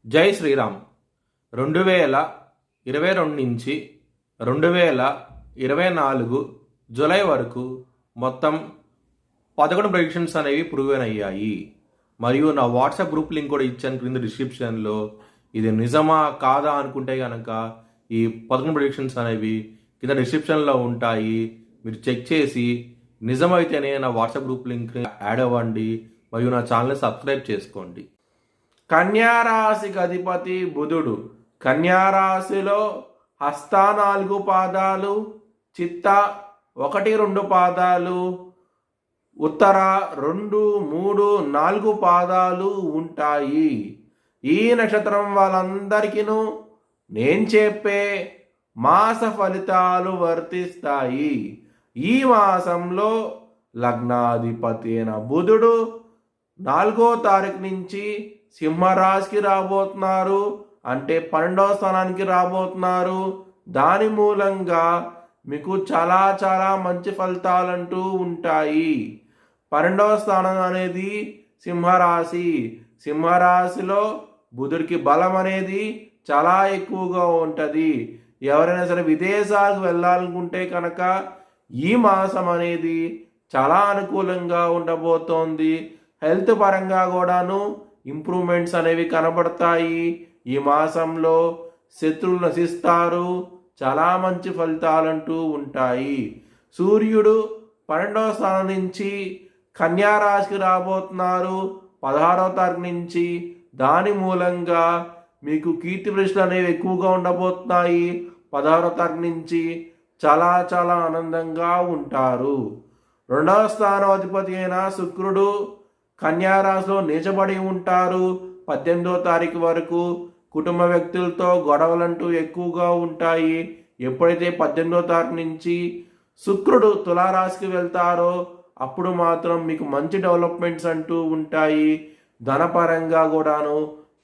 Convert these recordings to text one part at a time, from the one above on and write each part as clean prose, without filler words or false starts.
జై శ్రీరామ్. 2022 నుంచి 2024 జూలై వరకు మొత్తం 11 ప్రెడిక్షన్స్ అనేవి ప్రూవెన్ అయ్యాయి. మరియు నా వాట్సాప్ గ్రూప్ లింక్ కూడా ఇచ్చాను క్రింద డిస్క్రిప్షన్లో. ఇది నిజమా కాదా అనుకుంటే కనుక ఈ 11 ప్రెడిక్షన్స్ అనేవి కింద డిస్క్రిప్షన్లో ఉంటాయి. మీరు చెక్ చేసి నిజమైతేనే నా వాట్సాప్ గ్రూప్ లింక్ యాడ్ అవ్వండి మరియు నా ఛానల్ని సబ్స్క్రైబ్ చేసుకోండి. కన్యారాశికి అధిపతి బుధుడు. కన్యారాశిలో హస్త 4 పాదాలు, చిత్త 1, 2 పాదాలు, ఉత్తర 2, 3, 4 పాదాలు ఉంటాయి. ఈ నక్షత్రం వాళ్ళందరికీను నేను చెప్పే మాస ఫలితాలు వర్తిస్తాయి. ఈ మాసంలో లగ్నాధిపతి అయిన బుధుడు 4వ తారీఖు నుంచి సింహరాశికి రాబోతున్నారు. అంటే 12వ స్థానానికి రాబోతున్నారు. దాని మూలంగా మీకు చాలా చాలా మంచి ఫలితాలంటూ ఉంటాయి. 12వ స్థానం అనేది సింహరాశి. సింహరాశిలో బుధుడికి బలం అనేది చాలా ఎక్కువగా ఉంటుంది. ఎవరైనా సరే విదేశాలకు వెళ్ళాలనుకుంటే కనుక ఈ మాసం అనేది చాలా అనుకూలంగా ఉండబోతోంది. హెల్త్ పరంగా కూడాను ఇంప్రూవ్మెంట్స్ అనేవి కనబడతాయి. ఈ మాసంలో శత్రువులు నశిస్తారు. చాలా మంచి ఫలితాలంటూ ఉంటాయి. సూర్యుడు 12వ స్థానం నుంచి కన్యారాశికి రాబోతున్నారు 16వ తారీఖు నుంచి. దాని మూలంగా మీకు కీర్తి ప్రశ్నలు అనేవి ఎక్కువగా ఉండబోతున్నాయి. 16వ తారీఖు నుంచి చాలా చాలా ఆనందంగా ఉంటారు. 2వ స్థానం అధిపతి అయిన శుక్రుడు కన్యారాశిలో నీచబడి ఉంటారు 18వ తారీఖు వరకు. కుటుంబ వ్యక్తులతో గొడవలంటూ ఎక్కువగా ఉంటాయి. ఎప్పుడైతే 18వ తారీఖు నుంచి శుక్రుడు తులారాశికి వెళ్తారో అప్పుడు మాత్రం మీకు మంచి డెవలప్మెంట్స్ అంటూ ఉంటాయి. ధనపరంగా కూడాను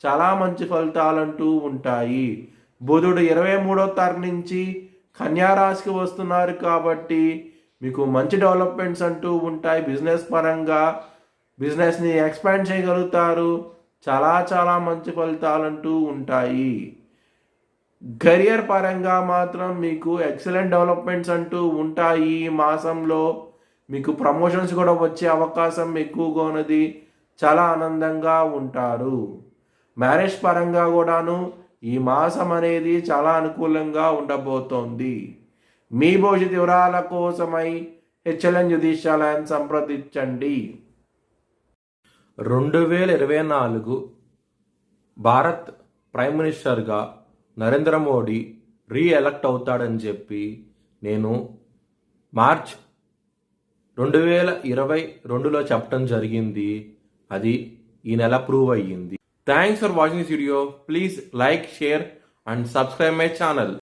చాలా మంచి ఫలితాలంటూ ఉంటాయి. బుధుడు 23వ తారీఖు నుంచి కన్యారాశికి వస్తున్నారు కాబట్టి మీకు మంచి డెవలప్మెంట్స్ అంటూ ఉంటాయి. బిజినెస్ పరంగా బిజినెస్ని ఎక్స్పాండ్ చేయగలుగుతారు. చాలా చాలా మంచి ఫలితాలంటూ ఉంటాయి. కెరియర్ పరంగా మాత్రం మీకు ఎక్సలెంట్ డెవలప్మెంట్స్ అంటూ ఉంటాయి. ఈ మాసంలో మీకు ప్రమోషన్స్ కూడా వచ్చే అవకాశం ఎక్కువగా ఉన్నది. చాలా ఆనందంగా ఉంటారు. మ్యారేజ్ పరంగా కూడాను ఈ మాసం అనేది చాలా అనుకూలంగా ఉండబోతోంది. మీ భవిష్యత్ వివరాల కోసమై హెచ్ఎల్ఎన్ జ్యోతిష్యాలయాన్ని సంప్రదించండి. 2024 భారత్ ప్రైమ్ మినిస్టర్గా నరేంద్ర మోడీ రీఎలక్ట్ అవుతాడని చెప్పి నేను మార్చ్ 2022లో చెప్పడం జరిగింది. అది ఈ నెల ప్రూవ్ అయ్యింది. Thanks for watching this video. Please like, share and subscribe my channel.